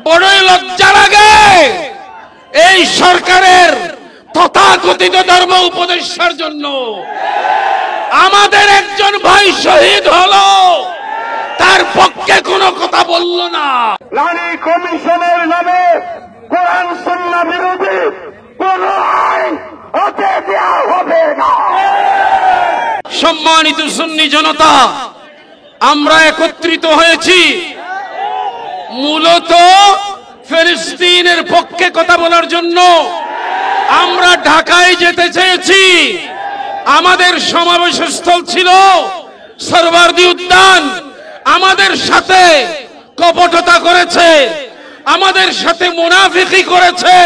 বড়ই লজ্জা লাগে এই সরকারের তথাকথিত ধর্ম উপদেষ্টার জন্য। আমাদের একজন ভাই শহীদ হলো, তার পক্ষে কোনো কথা বলল না। নারী কমিশনের নামে কোরআন সুন্নাহ বিরোধী কোন আইন হতে দেওয়া হবে না। সম্মানিত সুন্নি জনতা, আমরা একত্রিত হয়েছি মূলত ফিলিস্তিনের পক্ষে কথা বলার জন্য। আমরা ঢাকায় যেতে চেয়েছি, আমাদের সমাবেশস্থল ছিল সরওয়ার্দী উদ্যান। আমাদের সাথে কপটতা করেছে, আমাদের সাথে মুনাফিকি করেছে।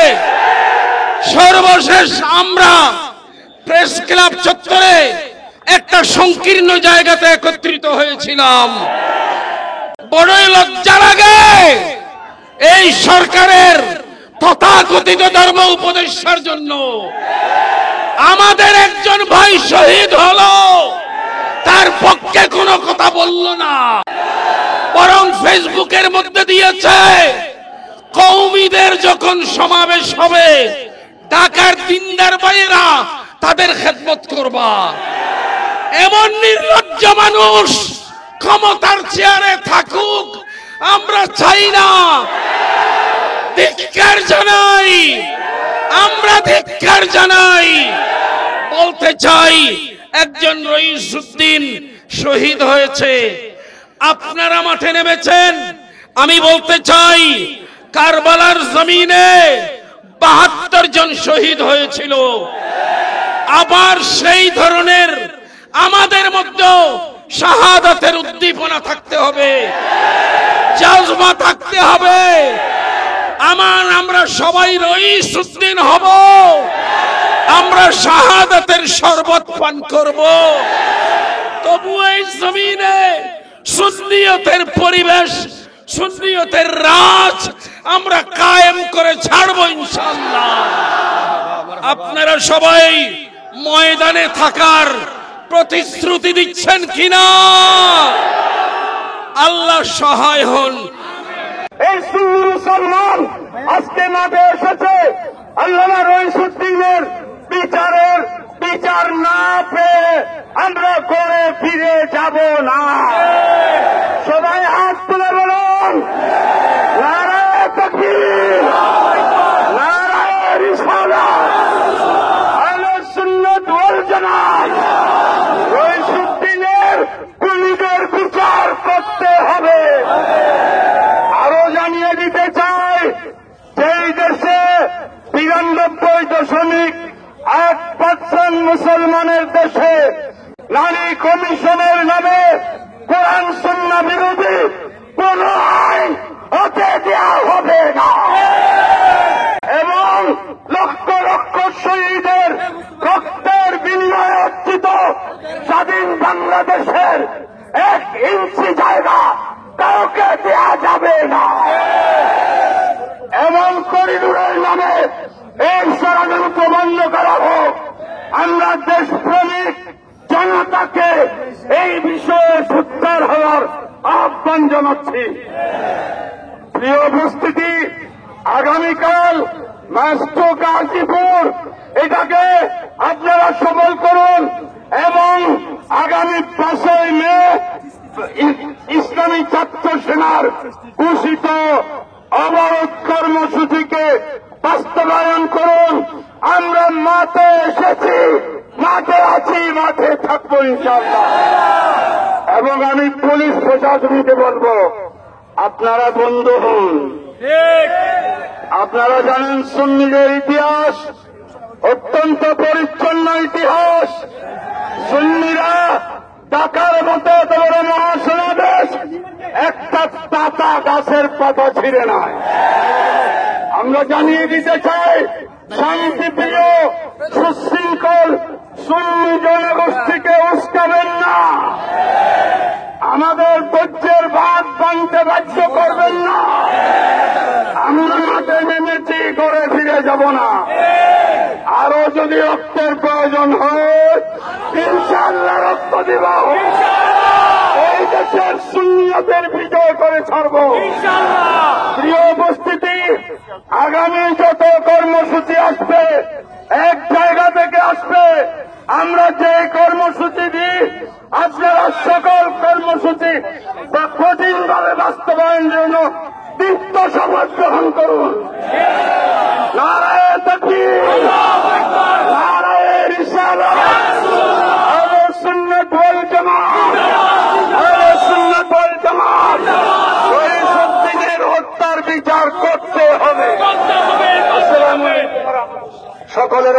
সর্বশেষ আমরা প্রেস ক্লাব চত্বরে একটা সংকীর্ণ জায়গাতে একত্রিত হয়েছিলাম। বড়ই লজ্জা লাগে এই সরকারের তথাকথিত ধর্ম উপদেষ্টার জন্য। আমাদের একজন ভাই শহীদ হলো, তার পক্ষে কোনো কথা বলল না, বরং ফেসবুকের মধ্যে দিয়েছে কওমিদের যখন সমাবেশ হবে ঢাকার দিনদার ভাইয়েরা তাদের খেদমত করবা। এমন নির্লজ্জ মানুষ ক্ষমতার চেয়ারে থাকুক আমরা চাই না। ধিক্কার জানাই, আমরা ধিক্কার জানাই। বলতে চাই, একজন রইসুদ্দিন শহীদ হয়েছে, আপনারা মাঠে নেমেছেন। আমি বলতে চাই, কারবালার জমিনে ৭২ জন শহীদ হয়েছিল। আবার সেই ধরনের আমাদের মধ্যে শাহাদাতের উদ্দীপনা থাকতে হবে, জাজবা থাকতে হবে। আমরা সবাই রইসুদ্দিন হব, আমরা শাহাদাতের শরবত পান করব। তবু এই জমিনে সুন্নিয়তের পরিবেশ, সুন্নিয়তের রাজ আমরা কায়েম করে ছাড়বো ইনশাআল্লাহ। আপনারা সবাই ময়দানে থাকার প্রতিশ্রুতি দিচ্ছেন কিনা? আল্লাহ সহায় হন। এই সুন্নি মুসলমান আজকে মাঠে এসেছে আল্লামা রইসুদ্দিনের বিচার না পেয়ে আমরা করে ফিরে যাব না। সবাই হাত তুলে বলুন, নারায়ে তাকবীর, নারায়ে রিসালাত, আহলে সুন্নাত ওয়াল জামাত। রইসুদ্দিনের খুনিদের বিচার করতে হবে। আরো জানিয়ে দিতে চাই, যেই দেশে ৯২.১% মুসলমানের দেশে নারী কমিশনের নামে কোরআন সুন্নাহ বিরোধী কোন আইন হতে দেওয়া হবে না। এবং লক্ষ লক্ষ শহীদের রক্তের বিনিময়ে অর্জিত স্বাধীন বাংলাদেশের ১ ইঞ্চি জায়গা কাউকে দেওয়া যাবে না। এমন করিডোরের নামে এই ষড়যন্ত্র বন্ধ করা হোক। আমরা দেশপ্রেমিক জনতাকে এই বিষয়ে সোচ্চার হওয়ার আহ্বান জানাচ্ছি। প্রিয় উপস্থিতি, আগামীকাল ম্যাস্ট্রো গাজীপুর, এটাকে আপনারা সফল করুন এবং আগামী ৫ই মে ইসলামী ছাত্র সেনার ঘোষিত অবরোধ কর্মসূচিকে বাস্তবায়ন করুন। আমরা মাঠে এসেছি, মাঠে আছি, মাঠে থাকবো ইনশাআল্লাহ। এবং আমি পুলিশ প্রশাসনকে বলবো, আপনারা বন্ধু হন। আপনারা জানেন সুন্নিদের ইতিহাস অত্যন্ত পরিচ্ছন্ন ইতিহাস। সুন্নিরা ঢাকার মতো এত বড় মহাসমাবেশ একটা পাতা গাছের পাতা ছিঁড়ে নয়। আমরা জানিয়ে দিতে চাই, শান্তিপ্রিয় সুশৃঙ্খল সুন্নি জনগোষ্ঠীকে উস্কাবেন না, আমাদের ধৈর্যের বাঁধ ভাঙতে বাধ্য করবেন না। আমরা মাঠে নেমেছি, ঘরে ফিরে যাব না। আরো যদি রক্তের প্রয়োজন হয় ইনশাআল্লাহ রক্ত দিব। এই দেশের সুন্নিয়তের বিজয় করে ছাড়ব। প্রিয় উপস্থিতি, আগামী যত কর্মসূচি আসবে এক জায়গা থেকে আসবে। আমরা যে কর্মসূচি দিই আপনারা সকল কর্মসূচি বা কঠিনভাবে বাস্তবায়নের জন্য দীপ্ত শপথ গ্রহণ করুন। নারায়ে তাকবীর, নারায়ে রিসালাত, আহলে সুন্নাত ওয়াল জামাত, আহলে সুন্নাত ওয়াল জামাত। শহীদের হত্যার বিচার করতে হবে। আসসালামু আলাইকুম। সকলের